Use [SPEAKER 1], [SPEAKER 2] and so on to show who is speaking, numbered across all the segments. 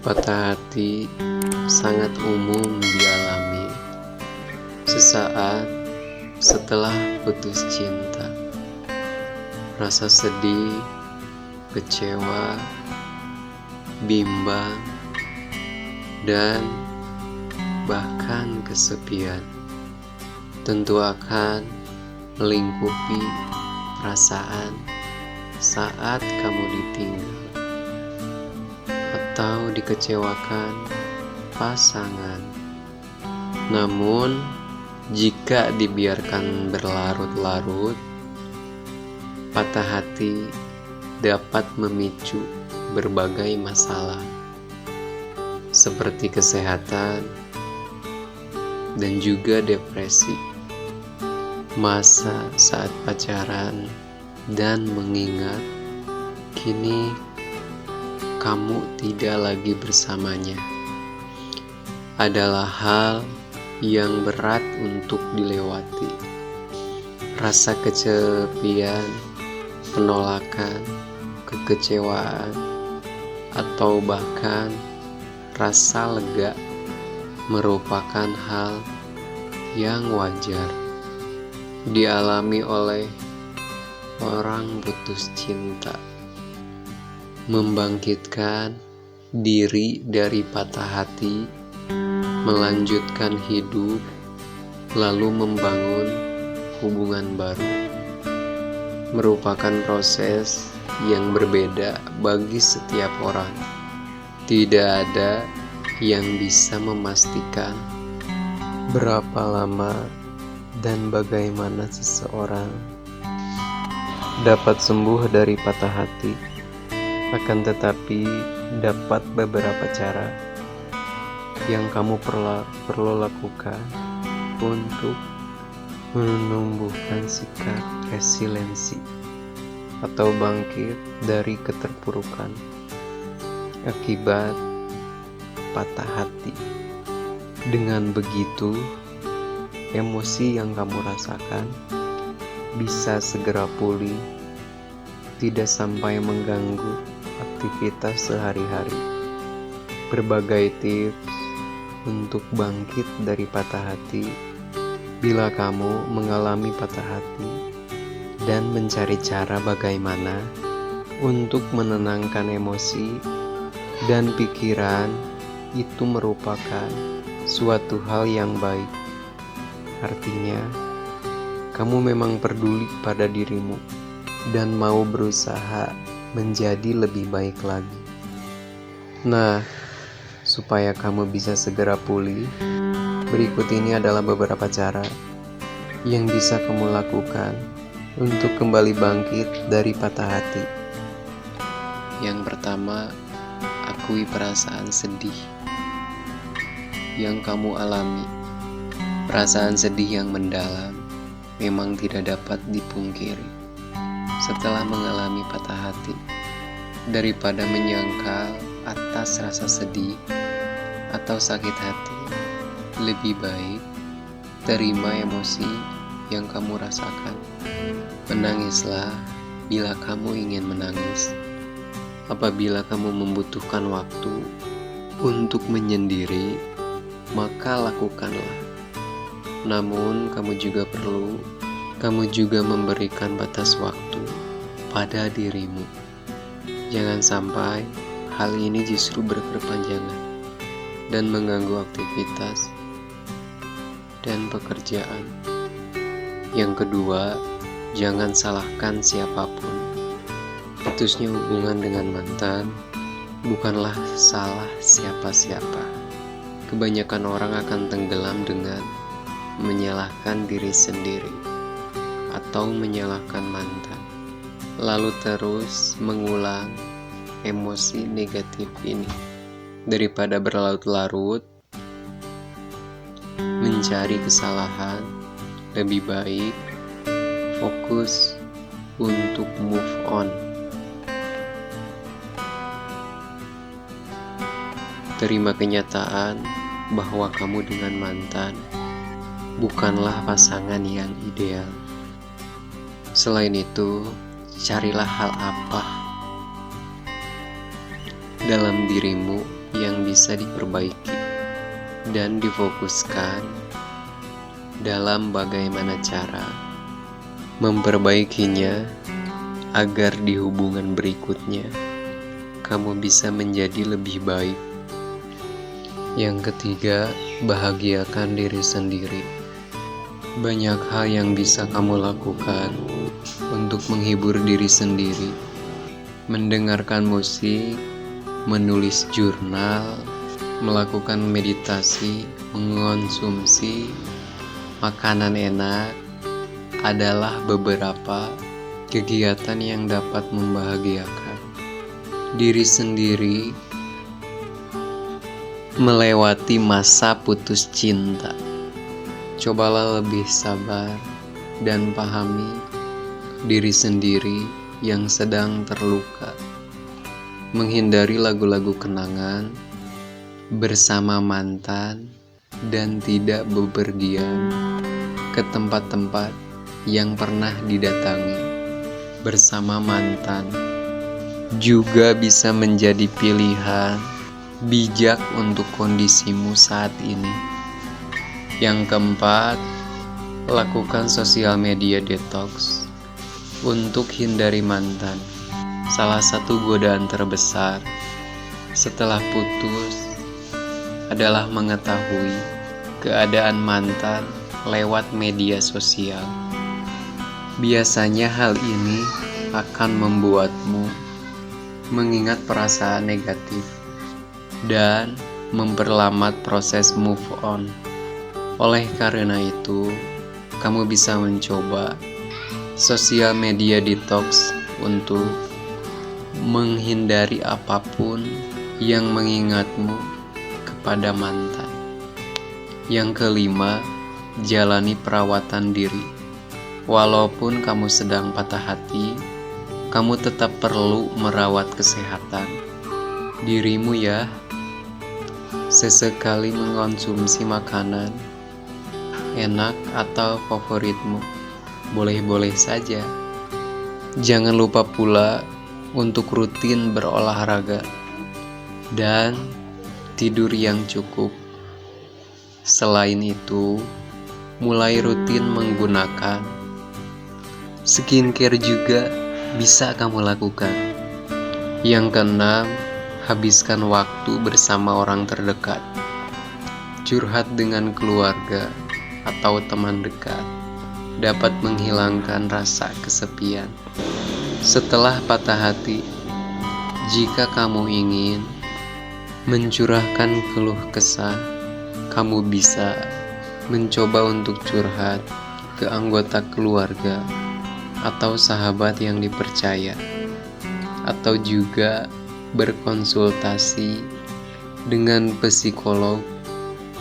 [SPEAKER 1] Patah hati sangat umum dialami sesaat setelah putus cinta. Rasa sedih, kecewa, bimbang, dan bahkan kesepian tentu akan melingkupi perasaan saat kamu ditinggal atau dikecewakan pasangan. Namun, jika dibiarkan berlarut-larut, patah hati dapat memicu berbagai masalah seperti kesehatan dan juga depresi. Masa saat pacaran dan mengingat kini kamu tidak lagi bersamanya adalah hal yang berat untuk dilewati. Rasa kesepian, penolakan, kekecewaan, atau bahkan rasa lega merupakan hal yang wajar dialami oleh orang putus cinta. Membangkitkan diri dari patah hati, melanjutkan hidup, lalu membangun hubungan baru merupakan proses yang berbeda bagi setiap orang. Tidak ada yang bisa memastikan berapa lama dan bagaimana seseorang dapat sembuh dari patah hati. Akan tetapi dapat beberapa cara yang kamu perlu lakukan untuk menumbuhkan sikap resiliensi atau bangkit dari keterpurukan akibat patah hati. Dengan begitu, emosi yang kamu rasakan bisa segera pulih, tidak sampai mengganggu aktivitas sehari-hari. Berbagai tips untuk bangkit dari patah hati bila kamu mengalami patah hati dan mencari cara bagaimana untuk menenangkan emosi dan pikiran itu merupakan suatu hal yang baik. Artinya, kamu memang peduli pada dirimu dan mau berusaha menjadi lebih baik lagi. Nah, supaya kamu bisa segera pulih, berikut ini adalah beberapa cara yang bisa kamu lakukan untuk kembali bangkit dari patah hati. Yang pertama, akui perasaan sedih yang kamu alami. Perasaan sedih yang mendalam memang tidak dapat dipungkiri setelah mengalami patah hati. Daripada menyangkal atas rasa sedih atau sakit hati, lebih baik terima emosi yang kamu rasakan. Menangislah bila kamu ingin menangis. Apabila kamu membutuhkan waktu untuk menyendiri, maka lakukanlah. Namun kamu juga memberikan batas waktu pada dirimu. Jangan sampai hal ini justru berkepanjangan dan mengganggu aktivitas dan pekerjaan. Yang kedua, jangan salahkan siapapun. Putusnya hubungan dengan mantan bukanlah salah siapa-siapa. Kebanyakan orang akan tenggelam dengan menyalahkan diri sendiri atau menyalahkan mantan, lalu terus mengulang emosi negatif ini. Daripada berlarut-larut mencari kesalahan, lebih baik fokus untuk move on. Terima kenyataan bahwa kamu dengan mantan bukanlah pasangan yang ideal. Selain itu, carilah hal apa dalam dirimu yang bisa diperbaiki dan difokuskan dalam bagaimana cara memperbaikinya agar di hubungan berikutnya kamu bisa menjadi lebih baik. Yang ketiga, bahagiakan diri sendiri. Banyak hal yang bisa kamu lakukan untuk menghibur diri sendiri. Mendengarkan musik, menulis jurnal, melakukan meditasi, mengonsumsi makanan enak adalah beberapa kegiatan yang dapat membahagiakan diri sendiri melewati masa putus cinta. Cobalah lebih sabar dan pahami diri sendiri yang sedang terluka. Menghindari lagu-lagu kenangan bersama mantan dan tidak bepergian ke tempat-tempat yang pernah didatangi bersama mantan juga bisa menjadi pilihan bijak untuk kondisimu saat ini. Yang keempat, lakukan sosial media detox untuk hindari mantan. Salah satu godaan terbesar setelah putus adalah mengetahui keadaan mantan lewat media sosial. Biasanya hal ini akan membuatmu mengingat perasaan negatif dan memperlambat proses move on. Oleh karena itu, kamu bisa mencoba sosial media detox untuk menghindari apapun yang mengingatmu kepada mantan. Yang kelima, jalani perawatan diri. Walaupun kamu sedang patah hati, kamu tetap perlu merawat kesehatan dirimu ya. Sesekali mengonsumsi makanan enak atau favoritmu boleh-boleh saja. Jangan lupa pula untuk rutin berolahraga dan tidur yang cukup. Selain itu, mulai rutin menggunakan skincare juga bisa kamu lakukan. Yang keenam, habiskan waktu bersama orang terdekat. Curhat dengan keluarga atau teman dekat dapat menghilangkan rasa kesepian. Setelah patah hati, jika kamu ingin mencurahkan keluh kesah, kamu bisa mencoba untuk curhat ke anggota keluarga atau sahabat yang dipercaya, atau juga berkonsultasi dengan psikolog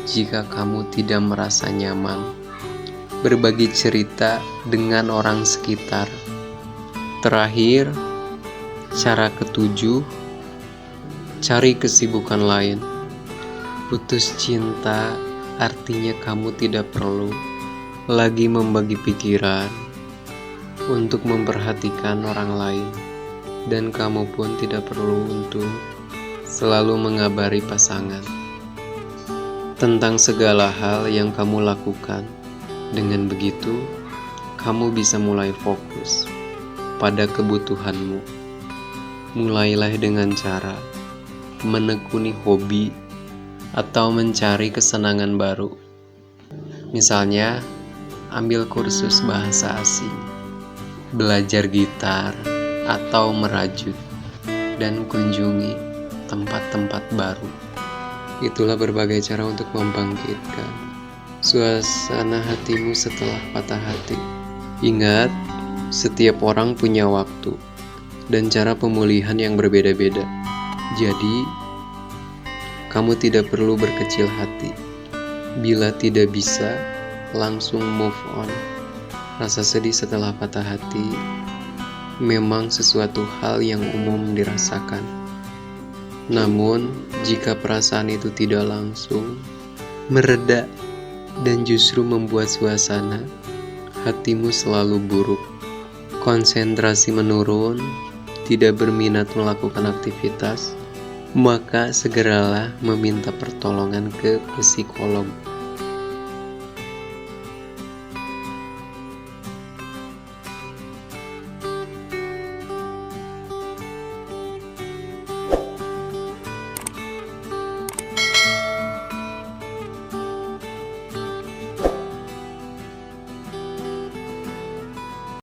[SPEAKER 1] jika kamu tidak merasa nyaman berbagi cerita dengan orang sekitar. Terakhir, cara ketujuh, cari kesibukan lain. Putus cinta artinya kamu tidak perlu lagi membagi pikiran untuk memperhatikan orang lain, dan kamu pun tidak perlu untuk selalu mengabari pasangan tentang segala hal yang kamu lakukan. Dengan begitu, kamu bisa mulai fokus pada kebutuhanmu. Mulailah dengan cara menekuni hobi atau mencari kesenangan baru. Misalnya, ambil kursus bahasa asing, belajar gitar atau merajut, dan kunjungi tempat-tempat baru. Itulah berbagai cara untuk membangkitkan suasana hatimu setelah patah hati. Ingat, setiap orang punya waktu dan cara pemulihan yang berbeda-beda. Jadi, kamu tidak perlu berkecil hati bila tidak bisa langsung move on. Rasa sedih setelah patah hati memang sesuatu hal yang umum dirasakan. Namun, jika perasaan itu tidak langsung mereda dan justru membuat suasana hatimu selalu buruk, konsentrasi menurun, tidak berminat melakukan aktivitas, maka segeralah meminta pertolongan ke psikolog.